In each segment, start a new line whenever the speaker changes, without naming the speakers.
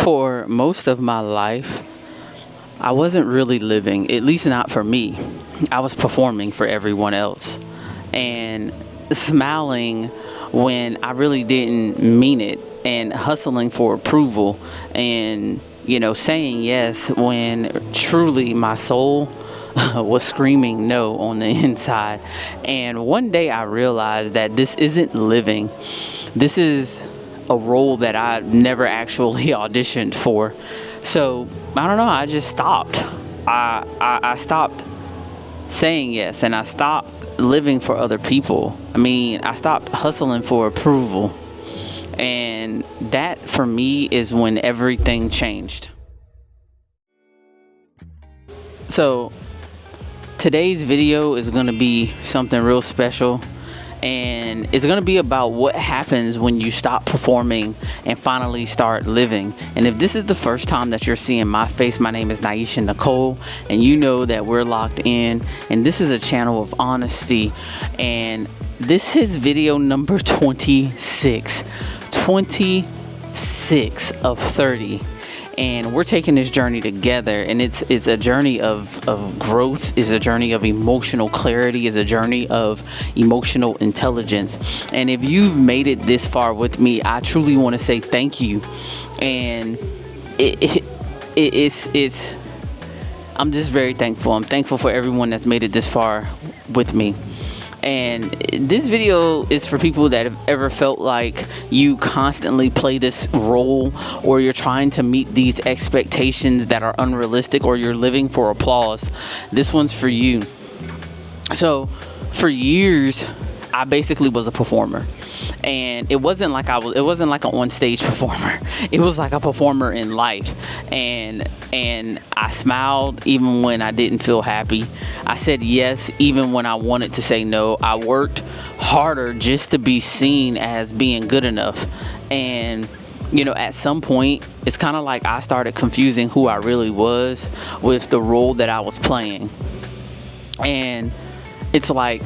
For most of my life, I wasn't really living, at least not for me. I was performing for everyone else and smiling when I really didn't mean it, and hustling for approval, and saying yes when truly my soul was screaming no on the inside. And one day I realized that this isn't living. This is a role that I never actually auditioned for. So I don't know, I just stopped. I stopped saying yes, and I stopped living for other people. I stopped hustling for approval. And that for me is when everything changed. So today's video is going to be something real special, and it's going to be about what happens when you stop performing and finally start living. And if this is the first time that you're seeing my face, my name is Naisha Nicole, and you know that we're locked in, and this is a channel of honesty. And this is video number 26 of 30. And we're taking this journey together, and it's a journey of growth, is a journey of emotional clarity, is a journey of emotional intelligence. And if you've made it this far with me, I truly want to say thank you. And it's I'm just very thankful. I'm thankful for everyone that's made it this far with me. And this video is for people that have ever felt like you constantly play this role, or you're trying to meet these expectations that are unrealistic, or you're living for applause. This one's for you. So for years, I basically was a performer. And it wasn't like an on-stage performer. It was like a performer in life. And I smiled even when I didn't feel happy. I said yes even when I wanted to say no. I worked harder just to be seen as being good enough. And at some point, it's kind of like I started confusing who I really was with the role that I was playing. And it's like,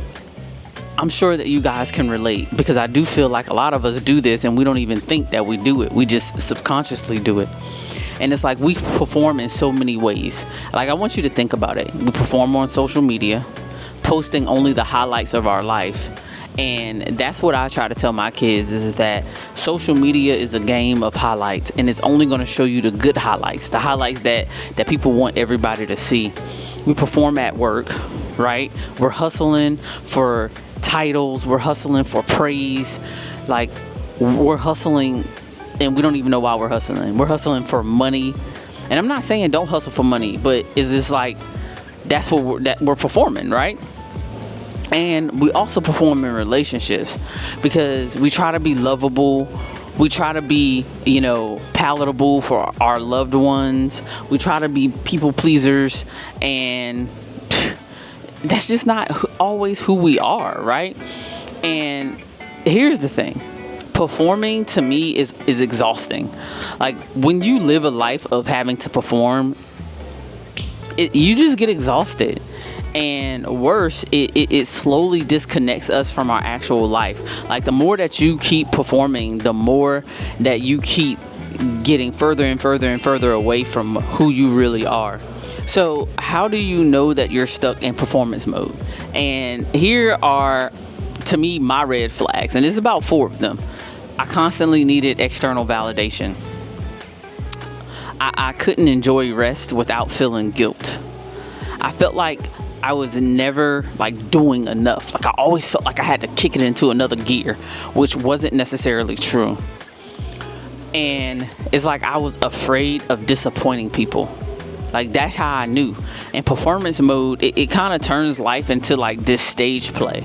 I'm sure that you guys can relate, because I do feel like a lot of us do this and we don't even think that we do it. We just subconsciously do it. And it's like we perform in so many ways. Like, I want you to think about it. We perform on social media, posting only the highlights of our life. And that's what I try to tell my kids, is that social media is a game of highlights, and it's only going to show you the good highlights, the highlights that people want everybody to see. We perform at work, right? We're hustling for titles, we're hustling for praise, like we're hustling and we don't even know why we're hustling for money. And I'm not saying don't hustle for money, but is this like that's what we're performing, right? And we also perform in relationships, because we try to be lovable, we try to be palatable for our loved ones, we try to be people pleasers, and that's just not always who we are, right? And here's the thing. Performing to me is exhausting. Like, when you live a life of having to perform, you just get exhausted. And worse, it slowly disconnects us from our actual life. Like, the more that you keep performing, the more that you keep getting further and further and further away from who you really are. So how do you know that you're stuck in performance mode? And here are, to me, my red flags. And there's about 4 of them. I constantly needed external validation. I couldn't enjoy rest without feeling guilt. I felt like I was never doing enough. Like, I always felt like I had to kick it into another gear, which wasn't necessarily true. And it's like I was afraid of disappointing people. Like, that's how I knew. In performance mode, it kind of turns life into like this stage play.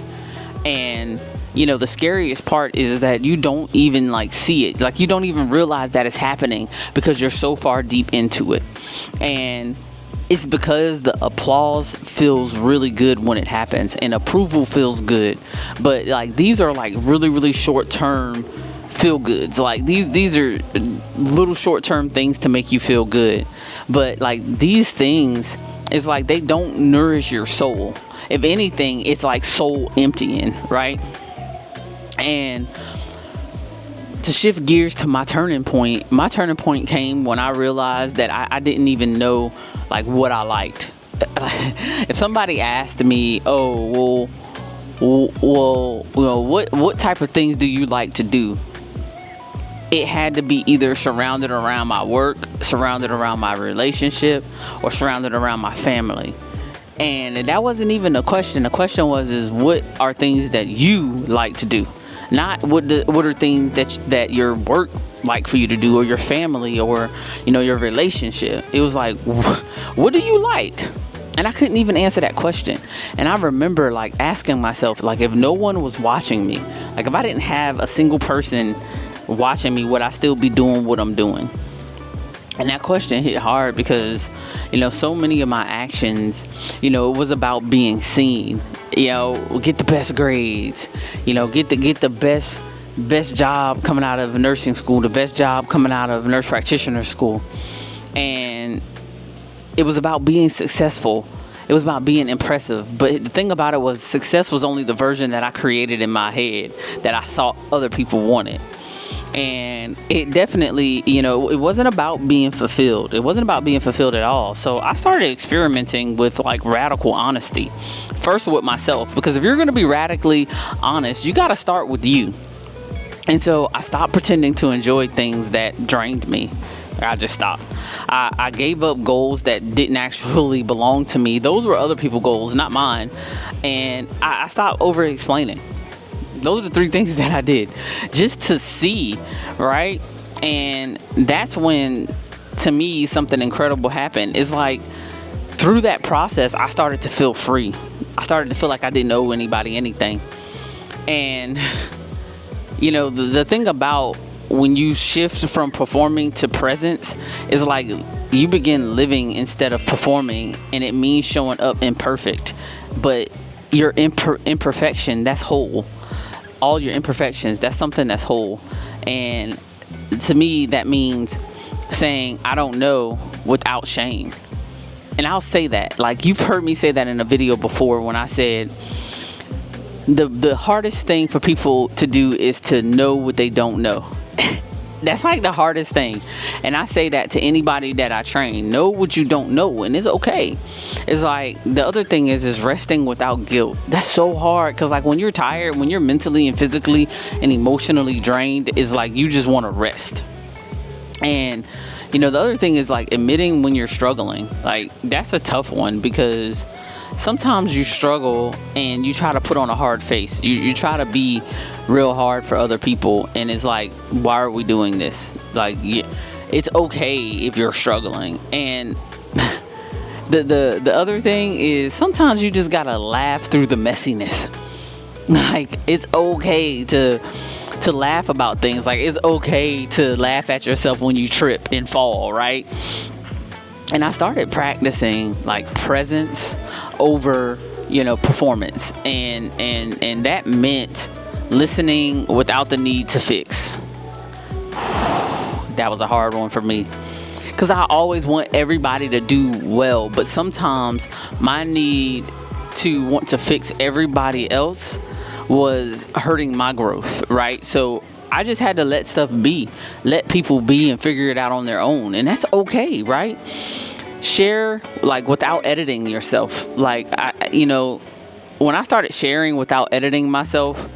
And the scariest part is that you don't even see it. Like, you don't even realize that it's happening, because you're so far deep into it. And it's because the applause feels really good when it happens, and approval feels good. But these are really, really short term feel goods. Like, these are little short term things to make you feel good. But these things, it's like they don't nourish your soul. If anything, it's like soul emptying, right? And to shift gears to my turning point came when I realized that I didn't even know like what I liked. If somebody asked me, oh, well, what type of things do you like to do? It had to be either surrounded around my work, surrounded around my relationship, or surrounded around my family. And that wasn't even a question. The question was, what are things that you like to do? Not what are things that your work like for you to do, or your family, or your relationship. It was like, what do you like? And I couldn't even answer that question. And I remember like asking myself, like, if no one was watching me, like if I didn't have a single person watching me, would I still be doing what I'm doing? And that question hit hard because, so many of my actions, it was about being seen. Get the best grades, get the best job coming out of nursing school, the best job coming out of nurse practitioner school. And it was about being successful. It was about being impressive. But the thing about it was, success was only the version that I created in my head that I thought other people wanted. And it definitely, it wasn't about being fulfilled. It wasn't about being fulfilled at all. So I started experimenting with like radical honesty. First with myself, because if you're going to be radically honest, you got to start with you. And so I stopped pretending to enjoy things that drained me. I just stopped. I gave up goals that didn't actually belong to me. Those were other people's goals, not mine. And I stopped over explaining. Those are the 3 things that I did just to see, right? And that's when, to me, something incredible happened. It's like through that process, I started to feel free. I started to feel like I didn't owe anybody anything. And, the thing about when you shift from performing to presence is like you begin living instead of performing, and it means showing up imperfect. But your imperfection, that's whole. All your imperfections, that's something that's whole. And to me, that means saying I don't know without shame. And I'll say that, like, you've heard me say that in a video before when I said the hardest thing for people to do is to know what they don't know. That's like the hardest thing. And I say that to anybody that I train. Know what you don't know, and it's okay. It's like the other thing is resting without guilt. That's so hard, because like when you're tired, when you're mentally and physically and emotionally drained, it's like you just want to rest. And the other thing is like admitting when you're struggling. Like that's a tough one, because sometimes you struggle and you try to put on a hard face. You try to be real hard for other people, and it's like, why are we doing this? Like, it's okay if you're struggling. And the other thing is sometimes you just gotta laugh through the messiness. Like it's okay to laugh about things. Like it's okay to laugh at yourself when you trip and fall, right? And I started practicing like presence over, performance. And that meant listening without the need to fix. That was a hard one for me, because I always want everybody to do well. But sometimes my need to want to fix everybody else was hurting my growth, right? So I just had to let stuff be, let people be and figure it out on their own. And that's okay, right? Share like without editing yourself. Like, when I started sharing without editing myself,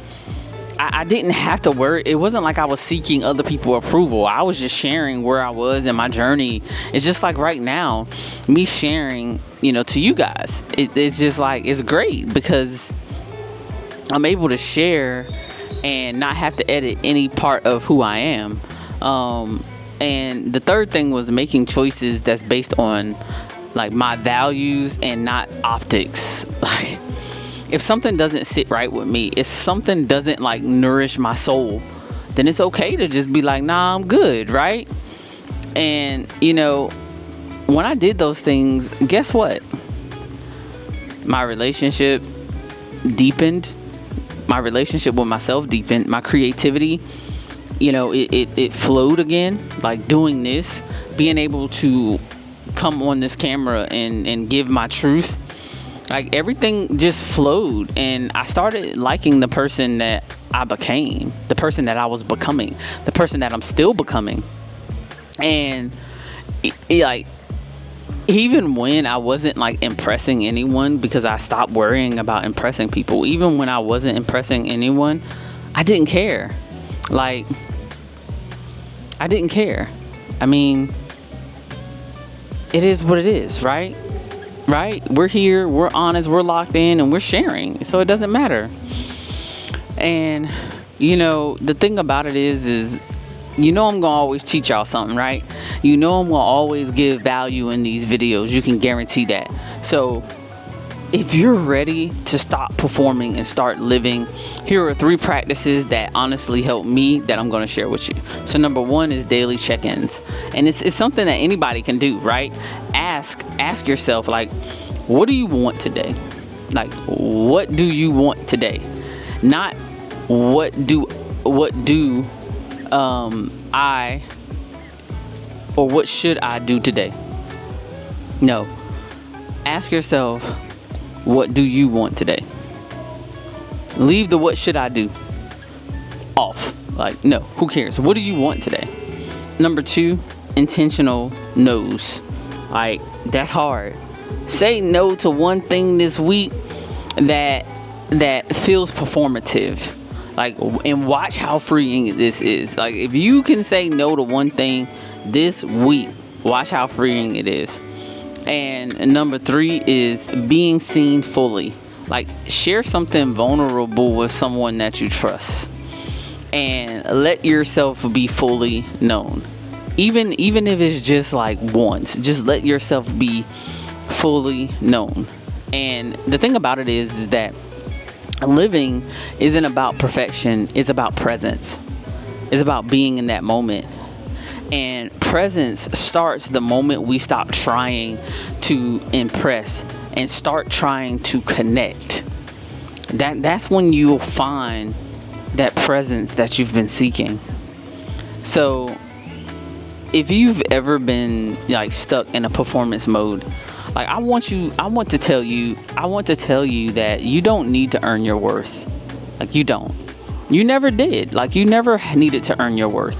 I didn't have to worry. It wasn't like I was seeking other people's approval. I was just sharing where I was in my journey. It's just like right now, me sharing, to you guys. It's just like, it's great because I'm able to share and not have to edit any part of who I am. And the third thing was making choices that's based on like my values and not optics. Like, if something doesn't sit right with me, if something doesn't like nourish my soul, then it's okay to just be like, nah, I'm good, right? And when I did those things, guess what? My relationship deepened. My relationship with myself deepened. My creativity, it flowed again. Like doing this, being able to come on this camera and give my truth Like, everything just flowed, and I started liking the person that I became, the person that I was becoming, the person that I'm still becoming. And like, even when I wasn't like impressing anyone, because I stopped worrying about impressing people, even when I wasn't impressing anyone, I didn't care. Like, I didn't care. I mean, it is what it is, right? We're here, we're honest, we're locked in, and we're sharing, so it doesn't matter. And the thing about it is I'm gonna always teach y'all something, right? I'm gonna always give value in these videos. You can guarantee that. So if you're ready to stop performing and start living, here are 3 practices that honestly help me that I'm going to share with you. So number 1 is daily check-ins. And it's something that anybody can do, right? Ask yourself, like, what do you want today? Like, what do you want today? Not what do I, or what should I do today? No. Ask yourself, what do you want today? Leave the what should I do off. Like, no, who cares? What do you want today? Number 2, intentional no's. Like, that's hard. Say no to one thing this week that feels performative. Like, and watch how freeing this is. Like, if you can say no to one thing this week, watch how freeing it is. And number 3 is being seen fully. Like, share something vulnerable with someone that you trust, and let yourself be fully known. Even if it's just like once, just let yourself be fully known. And the thing about it is that living isn't about perfection. It's about presence. It's about being in that moment. And presence starts the moment we stop trying to impress and start trying to connect. That's when you'll find that presence that you've been seeking. So if you've ever been like stuck in a performance mode, like, I want to tell you that you don't need to earn your worth. Like, you don't. You never did. Like, you never needed to earn your worth.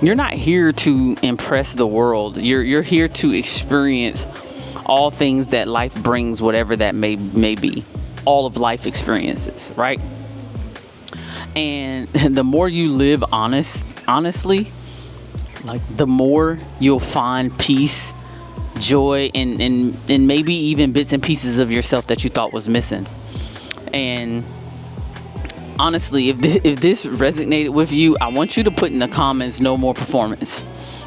You're not here to impress the world. You're here to experience all things that life brings, whatever that may be. All of life experiences, right? And the more you live honestly, like, the more you'll find peace, joy, and maybe even bits and pieces of yourself that you thought was missing. And honestly, if this resonated with you, I want you to put in the comments, no more performance.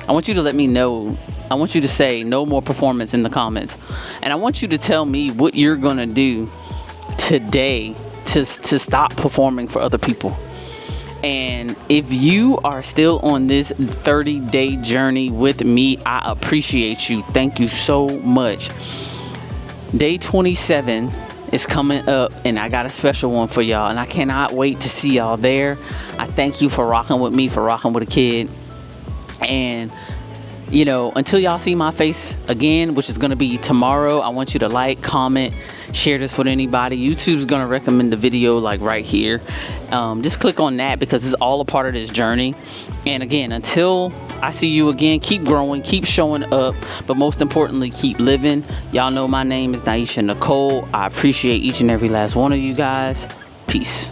I want you to let me know. I want you to say no more performance in the comments. And I want you to tell me what you're going to do today to stop performing for other people. And if you are still on this 30-day journey with me, I appreciate you. Thank you so much. Day 27 is coming up, and I got a special one for y'all, and I cannot wait to see y'all there. I thank you for rocking with me, for rocking with a kid. And until y'all see my face again, which is going to be tomorrow, I want you to like, comment, share this with anybody. YouTube's going to recommend the video like right here. Just click on that, because it's all a part of this journey. And again, until I see you again, keep growing, keep showing up, but most importantly, keep living. Y'all know my name is Naisha Nicole. I appreciate each and every last one of you guys. Peace.